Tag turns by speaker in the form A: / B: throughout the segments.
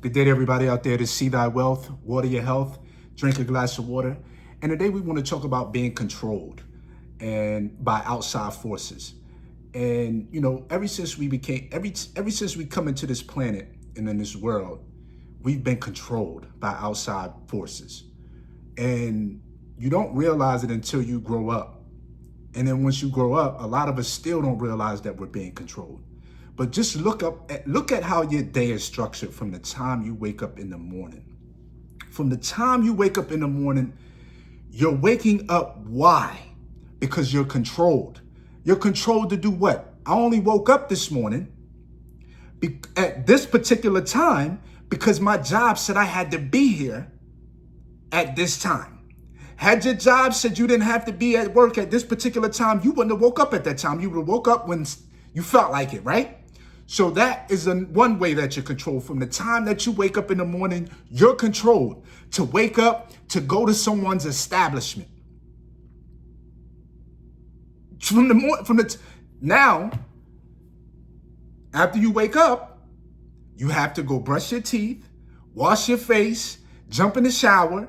A: Good day to everybody out there to see thy wealth, water your health, drink a glass of water. And today we want to talk about being controlled and by outside forces. And ever since we come into this planet and in this world, we've been controlled by outside forces. And you don't realize it until you grow up. And then once you grow up, a lot of us still don't realize that we're being controlled. But just look at how your day is structured from the time you wake up in the morning. From the time you wake up in the morning, you're waking up. Why? Because you're controlled. You're controlled to do what? I only woke up this morning at this particular time because my job said I had to be here at this time. Had your job said you didn't have to be at work at this particular time, you wouldn't have woke up at that time. You would have woke up when you felt like it, right? So that is one way that you're controlled. From the time that you wake up in the morning, you're controlled to wake up, to go to someone's establishment. Now, after you wake up, you have to go brush your teeth, wash your face, jump in the shower,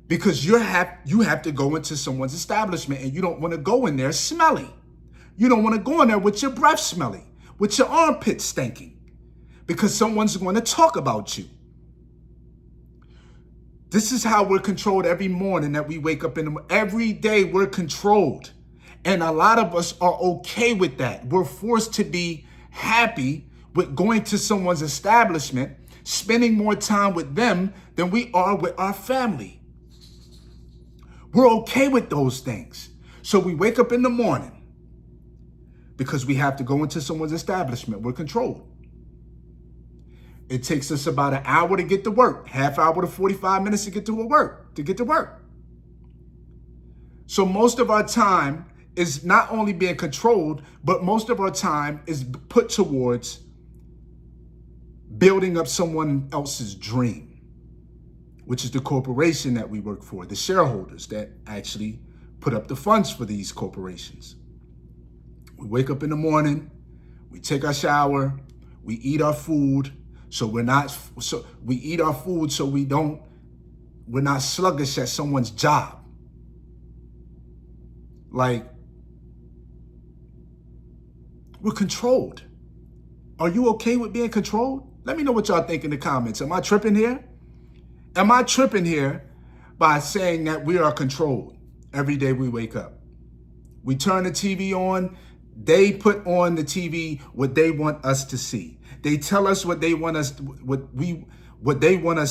A: because you have to go into someone's establishment and you don't want to go in there smelly. You don't want to go in there with your breath smelly, with your armpits stinking, because someone's going to talk about you. This is how we're controlled every morning that we wake up every day we're controlled. And a lot of us are okay with that. We're forced to be happy with going to someone's establishment, spending more time with them than we are with our family. We're okay with those things. So we wake up in the morning because we have to go into someone's establishment. We're controlled. It takes us about an hour to get to work, half hour to 45 minutes to get to work. So most of our time is not only being controlled, but most of our time is put towards building up someone else's dream, which is the corporation that we work for, the shareholders that actually put up the funds for these corporations. We wake up in the morning, we take our shower, we eat our food, we're not sluggish at someone's job. Like, we're controlled. Are you okay with being controlled? Let me know what y'all think in the comments. Am I tripping here? Am I tripping here by saying that we are controlled every day we wake up? We turn the TV on. They put on the TV what they want us to see. They tell us what they want us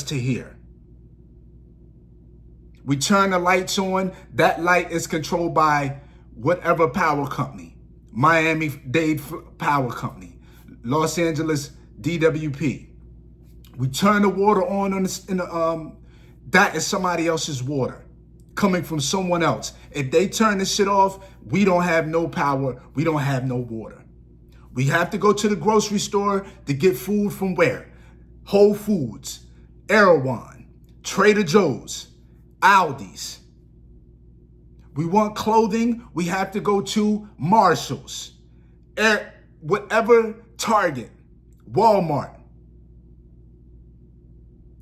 A: to hear. We turn the lights on. That light is controlled by whatever power company. Miami-Dade Power Company, Los Angeles DWP. We turn the water on that is somebody else's water coming from someone else. If they turn this shit off, we don't have no power. We don't have no water. We have to go to the grocery store to get food from where? Whole Foods, Erewhon, Trader Joe's, Aldi's. We want clothing, we have to go to Marshall's, whatever, Target, Walmart.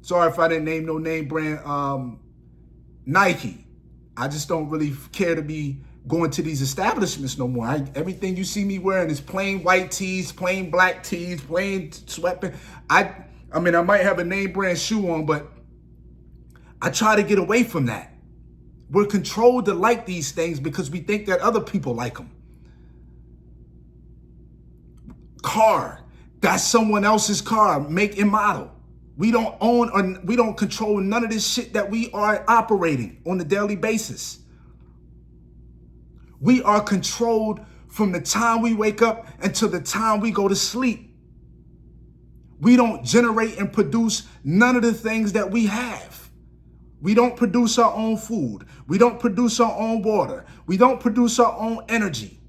A: Sorry if I didn't name no name brand, Nike. I just don't really care to be going to these establishments no more. Everything you see me wearing is plain white tees, plain black tees, plain sweatpants. I might have a name brand shoe on, but I try to get away from that. We're controlled to like these things because we think that other people like them. Car, that's someone else's car, make and model. We don't own or we don't control none of this shit that we are operating on a daily basis. We are controlled from the time we wake up until the time we go to sleep. We don't generate and produce none of the things that we have. We don't produce our own food. We don't produce our own water. We don't produce our own energy.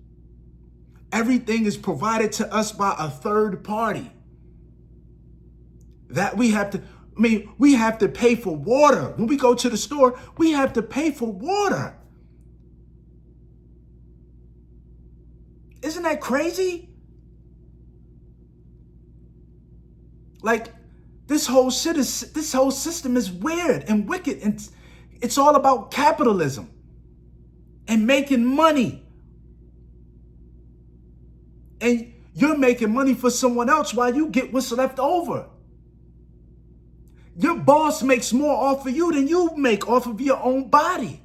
A: Everything is provided to us by a third party. That we have to pay for water. When we go to the store, we have to pay for water. Isn't that crazy? Like, This whole system is weird and wicked, and it's all about capitalism and making money. And you're making money for someone else while you get what's left over. Your boss makes more off of you than you make off of your own body.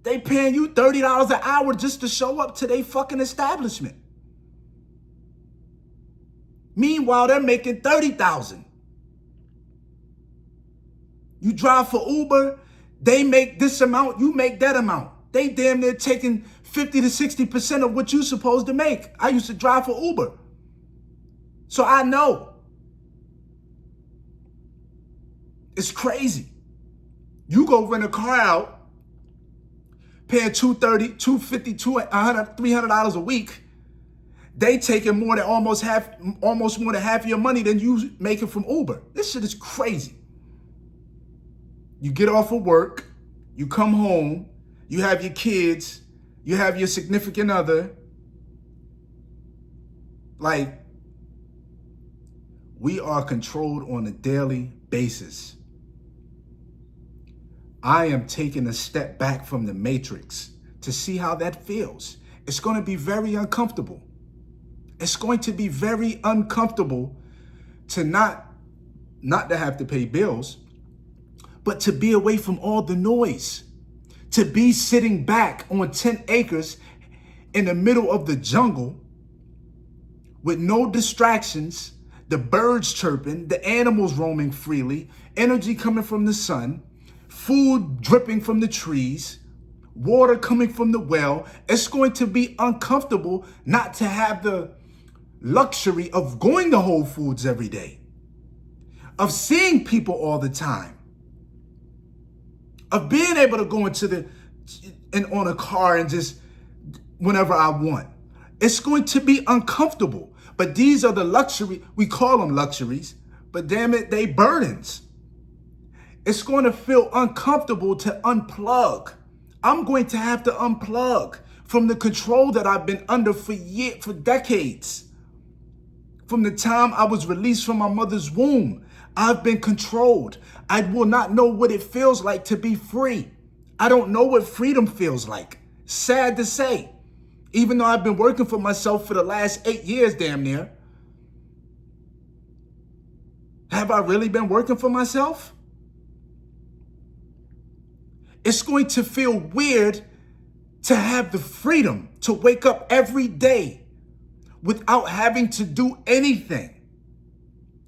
A: They paying you $30 an hour just to show up to their fucking establishment. Meanwhile, they're making $30,000. You drive for Uber, they make this amount, you make that amount. They damn near taking 50 to 60% of what you're supposed to make. I used to drive for Uber, so I know. It's crazy. You go rent a car out, paying $230, $250, $200, $300 a week. They taking more than almost more than half of your money than you making from Uber. This shit is crazy. You get off of work, you come home, you have your kids, you have your significant other. Like, we are controlled on a daily basis. I am taking a step back from the matrix to see how that feels. It's going to be very uncomfortable. It's going to be very uncomfortable to not to have to pay bills, but to be away from all the noise, to be sitting back on 10 acres in the middle of the jungle with no distractions, the birds chirping, the animals roaming freely, energy coming from the sun, food dripping from the trees, water coming from the well. It's going to be uncomfortable not to have the luxury of going to Whole Foods every day, of seeing people all the time, of being able to go on a car and just whenever I want. It's going to be uncomfortable, but these are the luxury, we call them luxuries, but damn it, they burdens. It's going to feel uncomfortable to unplug. I'm going to have to unplug from the control that I've been under for decades. From the time I was released from my mother's womb, I've been controlled. I will not know what it feels like to be free. I don't know what freedom feels like. Sad to say. Even though I've been working for myself for the last 8 years, damn near. Have I really been working for myself? It's going to feel weird to have the freedom to wake up every day without having to do anything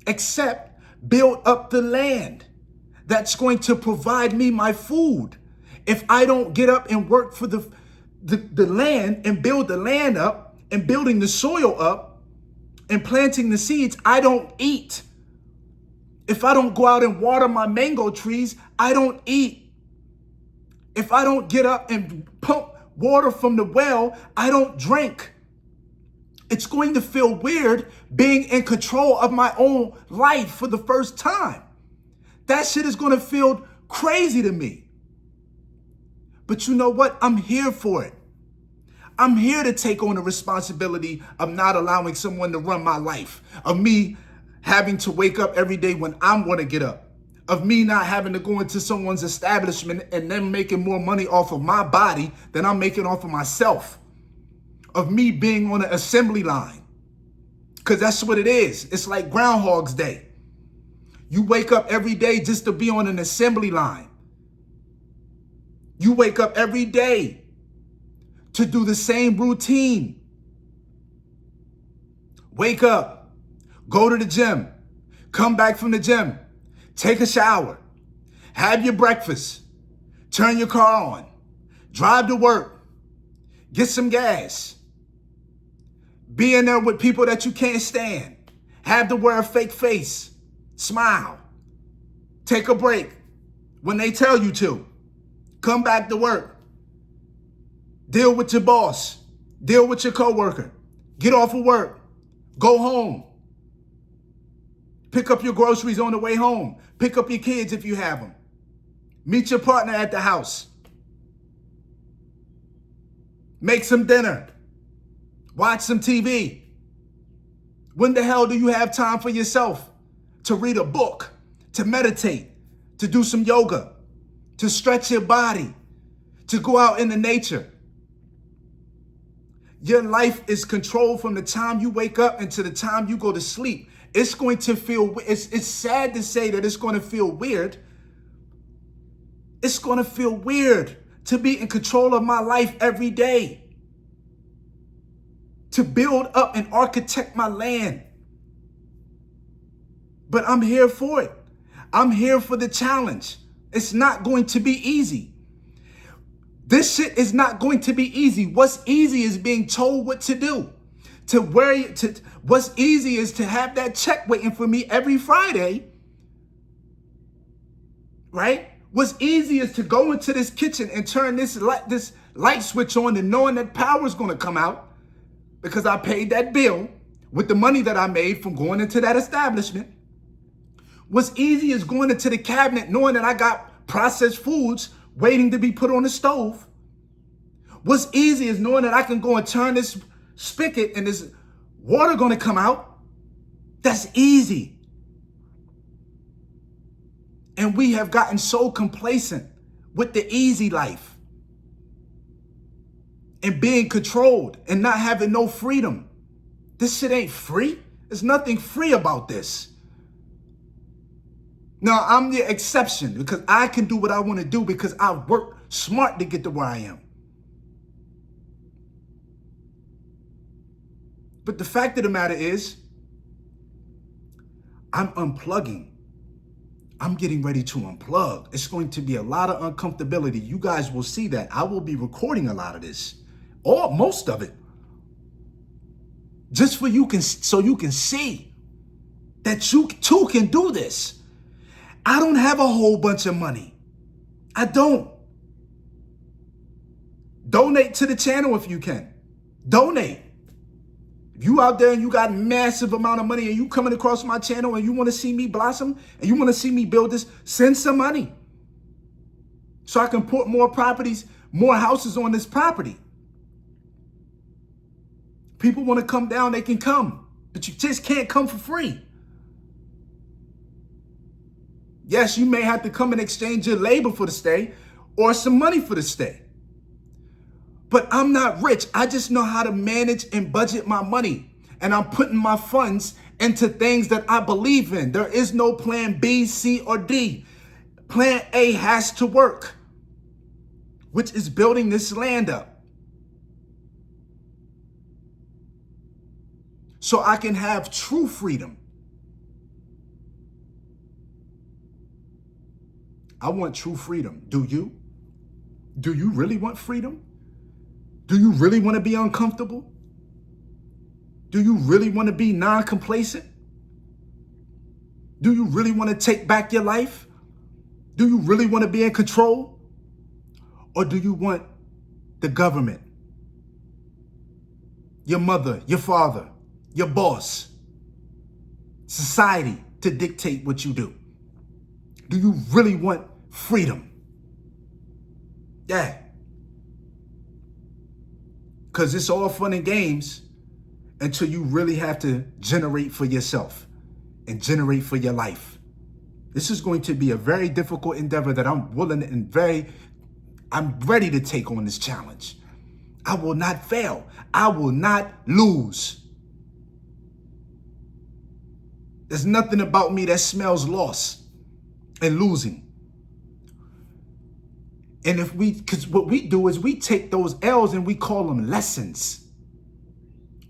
A: except build up the land that's going to provide me my food. If I don't get up and work for the land and build the land up and building the soil up and planting the seeds, I don't eat. If I don't go out and water my mango trees, I don't eat. If I don't get up and pump water from the well, I don't drink. It's going to feel weird being in control of my own life for the first time. That shit is going to feel crazy to me. But you know what? I'm here for it. I'm here to take on the responsibility of not allowing someone to run my life, of me having to wake up every day when I want to get up, of me not having to go into someone's establishment and them making more money off of my body than I'm making off of myself, of me being on an assembly line, because that's what it is. It's like Groundhog's Day. You wake up every day just to be on an assembly line. You wake up every day to do the same routine. Wake up, go to the gym, come back from the gym, take a shower, have your breakfast, turn your car on, drive to work, get some gas, be in there with people that you can't stand, have to wear a fake face, smile, take a break when they tell you to, come back to work, deal with your boss, deal with your coworker, get off of work, go home, pick up your groceries on the way home, pick up your kids if you have them, meet your partner at the house, make some dinner, watch some TV. When the hell do you have time for yourself to read a book, to meditate, to do some yoga, to stretch your body, to go out in the nature. Your life is controlled from the time you wake up until the time you go to sleep. It's going to feel, it's sad to say that it's going to feel weird. It's going to feel weird to be in control of my life every day, to build up and architect my land. But I'm here for it. I'm here for the challenge. It's not going to be easy. This shit is not going to be easy. What's easy is being told what to do. What's easy is to have that check waiting for me every Friday, right? What's easy is to go into this kitchen and turn this light switch on and knowing that power is going to come out because I paid that bill with the money that I made from going into that establishment. What's easy is going into the cabinet knowing that I got processed foods waiting to be put on the stove. What's easy is knowing that I can go and turn this spigot and there's water going to come out. That's easy. And we have gotten so complacent with the easy life and being controlled and not having no freedom. This shit ain't free. There's nothing free about this. Now, I'm the exception because I can do what I want to do because I worked smart to get to where I am. But the fact of the matter is, I'm unplugging. I'm getting ready to unplug. It's going to be a lot of uncomfortability. You guys will see that. I will be recording a lot of this, or most of it, just so you can see that you too can do this. I don't have a whole bunch of money. I don't. Donate to the channel if you can. Donate. If you out there and you got massive amount of money and you coming across my channel and you want to see me blossom and you want to see me build this, send some money so I can put more properties, more houses on this property. People want to come down, they can come, but you just can't come for free. Yes, you may have to come and exchange your labor for the stay or some money for the stay. But I'm not rich. I just know how to manage and budget my money. And I'm putting my funds into things that I believe in. There is no plan B, C, or D. Plan A has to work, which is building this land up so I can have true freedom. I want true freedom. Do you? Do you really want freedom? Do you really want to be uncomfortable? Do you really want to be non-complacent? Do you really want to take back your life? Do you really want to be in control? Or do you want the government, your mother, your father, your boss, society to dictate what you do? Do you really want freedom? Yeah. Because it's all fun and games until you really have to generate for yourself and generate for your life. This is going to be a very difficult endeavor that I'm willing and I'm ready to take on this challenge. I will not fail. I will not lose. There's nothing about me that smells loss and losing. And because what we do is we take those L's and we call them lessons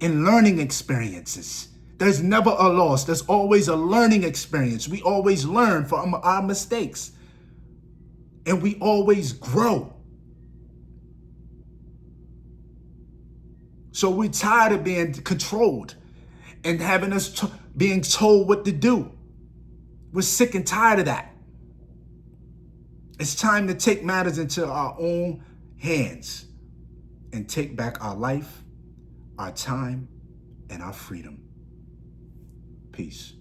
A: and learning experiences. There's never a loss. There's always a learning experience. We always learn from our mistakes and we always grow. So we're tired of being controlled and having us being told what to do. We're sick and tired of that. It's time to take matters into our own hands and take back our life, our time, and our freedom. Peace.